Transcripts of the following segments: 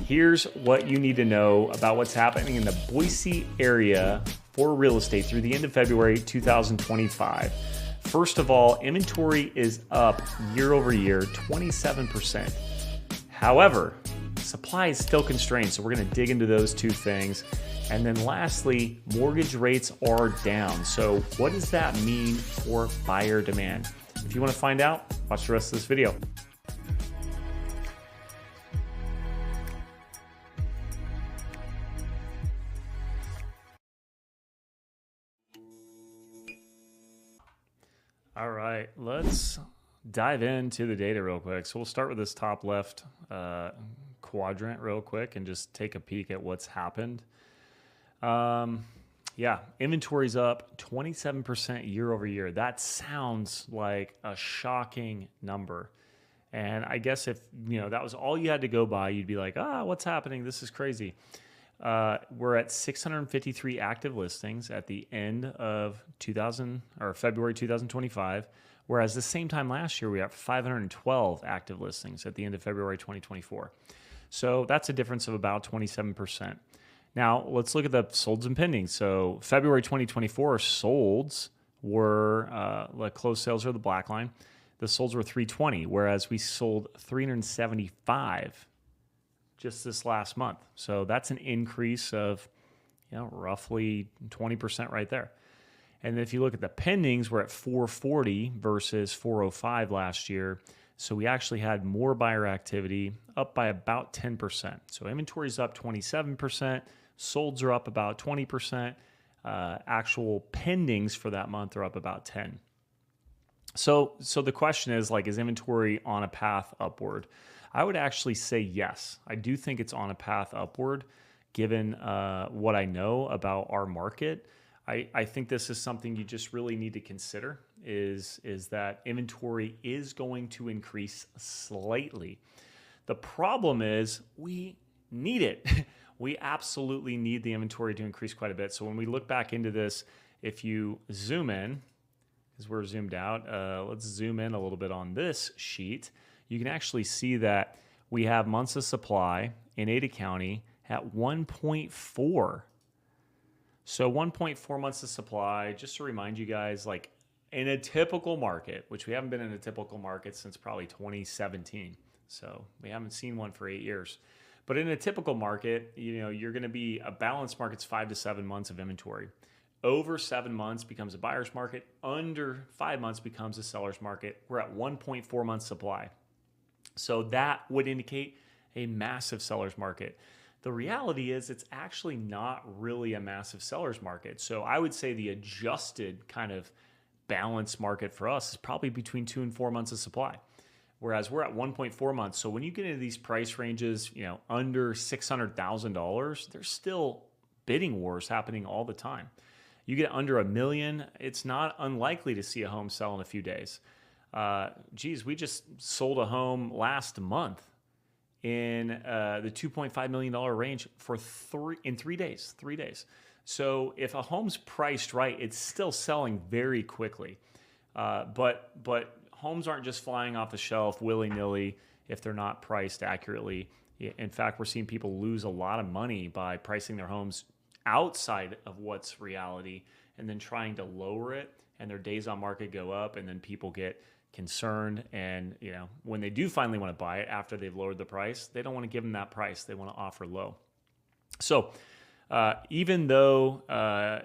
Here's what you need to know about what's happening in the Boise area for real estate through the end of February 2025. First of all, inventory is up year over year, 27%. However, supply is still constrained, so we're going to dig into those two things. And then lastly, mortgage rates are down. So what does that mean for buyer demand? If you want to find out, watch the rest of this video. All right, let's dive into the data real quick. So we'll start with this top left quadrant real quick and just take a peek at what's happened. Yeah, inventory's up 27% year over year. That sounds like a shocking number. And I guess if that was all you had to go by, you'd be like, what's happening? This is crazy. We're at 653 active listings at the end of February 2025, whereas the same time last year we had 512 active listings at the end of February 2024. So that's a difference of about 27%. Now let's look at the solds and pendings. So February 2024 solds were like closed sales are the black line. The solds were 320, whereas we sold 375 just this last month. So that's an increase of roughly 20% right there. And then if you look at the pendings, we're at 440 versus 405 last year. So we actually had more buyer activity, up by about 10%. So inventory is up 27%, solds are up about 20%, actual pendings for that month are up about 10. So the question is is inventory on a path upward? I would actually say yes. I do think it's on a path upward, given what I know about our market. I think this is something you just really need to consider is that inventory is going to increase slightly. The problem is we need it. We absolutely need the inventory to increase quite a bit. So when we look back into this, if you zoom in, because we're zoomed out, let's zoom in a little bit on this sheet. You can actually see that we have months of supply in Ada County at 1.4. So 1.4 months of supply, just to remind you guys, in a typical market, which we haven't been in a typical market since probably 2017. So we haven't seen one for 8 years. But in a typical market, you're going to be a balanced market's 5 to 7 months of inventory. Over 7 months becomes a buyer's market. Under 5 months becomes a seller's market. We're at 1.4 months supply. So that would indicate a massive seller's market. The reality is it's actually not really a massive seller's market. So I would say the adjusted kind of balanced market for us is probably between 2 and 4 months of supply. Whereas we're at 1.4 months. So when you get into these price ranges, under $600,000, there's still bidding wars happening all the time. You get under $1 million, it's not unlikely to see a home sell in a few days. We just sold a home last month in the $2.5 million range in 3 days. 3 days. So if a home's priced right, it's still selling very quickly. But homes aren't just flying off the shelf willy-nilly if they're not priced accurately. In fact, we're seeing people lose a lot of money by pricing their homes outside of what's reality and then trying to lower it, and their days on market go up, and then people get concerned. And when they do finally want to buy it after they've lowered the price, they don't want to give them that price. They want to offer low. So even though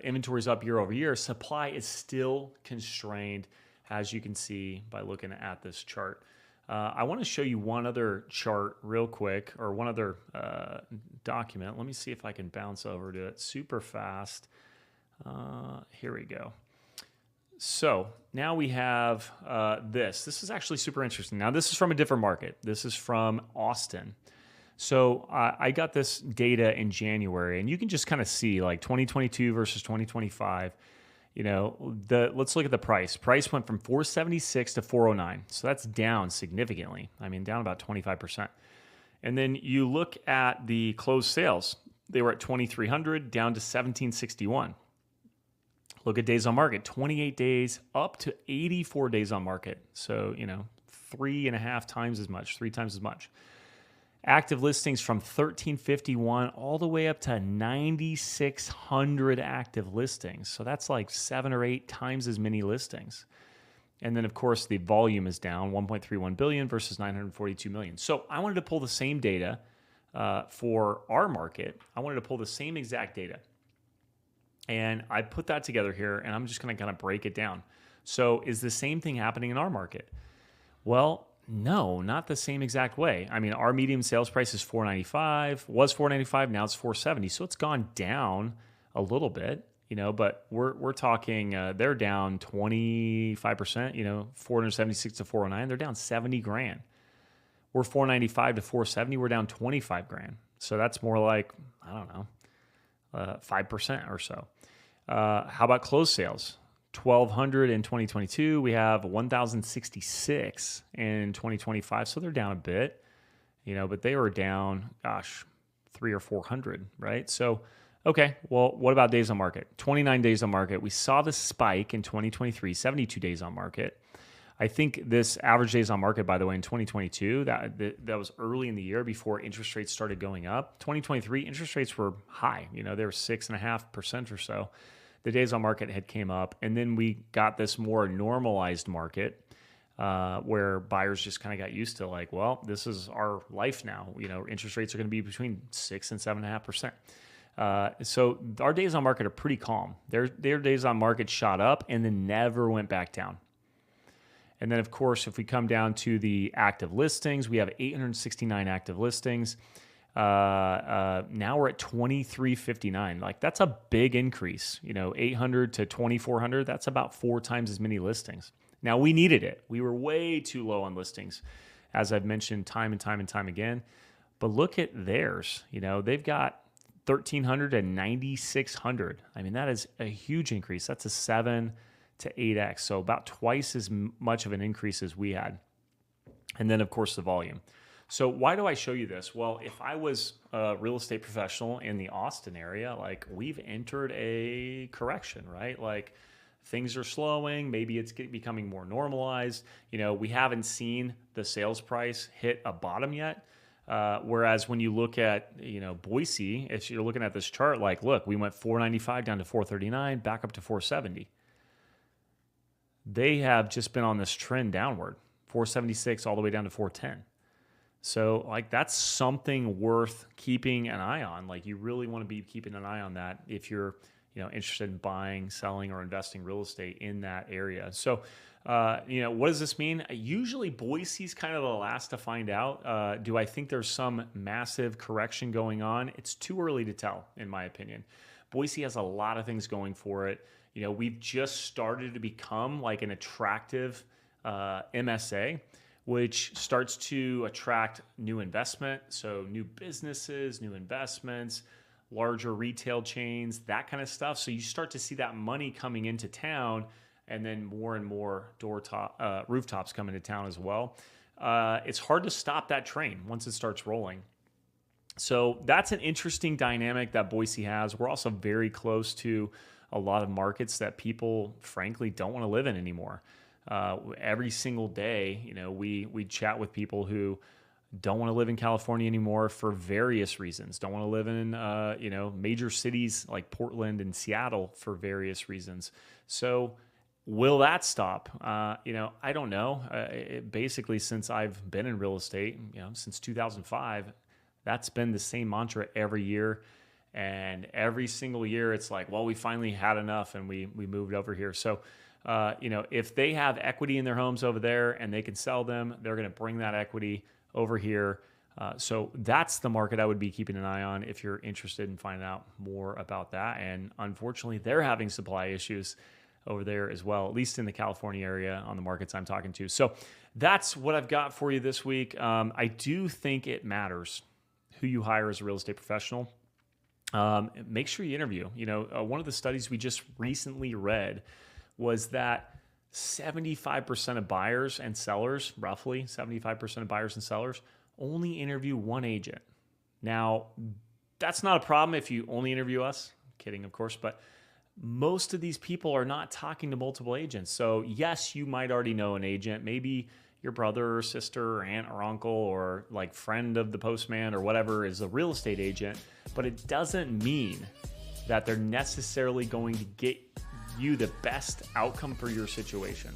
inventory is up year over year, supply is still constrained, as you can see by looking at this chart. I want to show you one other chart real quick, or one other document. Let me see if I can bounce over to it super fast. Here we go. So now we have this. This is actually super interesting. Now this is from a different market. This is from Austin. So I got this data in January, and you can just kind of see 2022 versus 2025. Let's look at the price. Price went from 476 to 409. So that's down significantly. Down about 25%. And then you look at the closed sales. They were at 2,300 down to 1,761. Look at days on market, 28 days up to 84 days on market. So, 3.5 times as much, 3 times as much. Active listings from 1351 all the way up to 9,600 active listings. So that's like 7 or 8 times as many listings. And then, of course, the volume is down 1.31 billion versus 942 million. So I wanted to pull the same data for our market. I wanted to pull the same exact data. And I put that together here, and I'm just going to kind of break it down. So is the same thing happening in our market? Well, no, not the same exact way. I mean, our median sales price is $495, was $495, now it's $470. So it's gone down a little bit, but we're talking they're down 25%, 476 to 409, they're down 70 grand. We're 495 to 470, we're down 25 grand. So that's more like, I don't know, 5% or so. How about closed sales? 1,200 in 2022. We have 1,066 in 2025. So they're down a bit, but they were down, 300 or 400, right? So, okay, well, what about days on market? 29 days on market. We saw the spike in 2023, 72 days on market. I think this average days on market, by the way, in 2022, that was early in the year before interest rates started going up. 2023, interest rates were high. They were 6.5% or so. The days on market had came up, and then we got this more normalized market where buyers just kind of got used to like, well, this is our life now. Interest rates are going to be between 6 and 7.5%. So our days on market are pretty calm. Their days on market shot up and then never went back down. And then, of course, if we come down to the active listings, we have 869 active listings. Now we're at 2,359. Like that's a big increase, 800 to 2,400. That's about 4 times as many listings. Now we needed it. We were way too low on listings, as I've mentioned time and time again. But look at theirs. They've got 1,300 and 9,600. I mean, that is a huge increase. That's a 7 to 8x. So about twice as much of an increase as we had. And then, of course, the volume. So why do I show you this? Well, if I was a real estate professional in the Austin area, like we've entered a correction, right? Like things are slowing. Maybe it's becoming more normalized. We haven't seen the sales price hit a bottom yet. Whereas when you look at, Boise, if you're looking at this chart, like, look, we went 495 down to 439, back up to 470. They have just been on this trend downward, 476 all the way down to 410. So like that's something worth keeping an eye on. Like you really want to be keeping an eye on that if you're interested in buying, selling, or investing real estate in that area. So what does this mean? Usually Boise's kind of the last to find out. Do I think there's some massive correction going on? It's too early to tell, in my opinion. Boise has a lot of things going for it. We've just started to become like an attractive MSA, which starts to attract new investment. So new businesses, new investments, larger retail chains, that kind of stuff. So you start to see that money coming into town, and then more and more rooftops come into town as well. It's hard to stop that train once it starts rolling. So that's an interesting dynamic that Boise has. We're also very close to a lot of markets that people, frankly, don't want to live in anymore. Every single day, we chat with people who don't want to live in California anymore for various reasons. Don't want to live in, major cities like Portland and Seattle for various reasons. So will that stop? I don't know. Basically, since I've been in real estate, since 2005, that's been the same mantra every year. And every single year, it's like, well, we finally had enough and we moved over here. So, if they have equity in their homes over there and they can sell them, they're going to bring that equity over here. So that's the market I would be keeping an eye on if you're interested in finding out more about that. And unfortunately, they're having supply issues over there as well, at least in the California area on the markets I'm talking to. So that's what I've got for you this week. I do think it matters who you hire as a real estate professional. Make sure you interview. One of the studies we just recently read was that 75% of buyers and sellers, roughly 75% of buyers and sellers, only interview one agent. Now, that's not a problem if you only interview us. Kidding, of course, but most of these people are not talking to multiple agents. So yes, you might already know an agent. Maybe your brother or sister or aunt or uncle or like friend of the postman or whatever is a real estate agent, but it doesn't mean that they're necessarily going to get you the best outcome for your situation.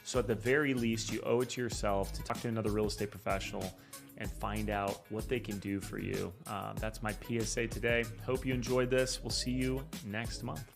So at the very least, you owe it to yourself to talk to another real estate professional and find out what they can do for you. That's my PSA today. Hope you enjoyed this. We'll see you next month.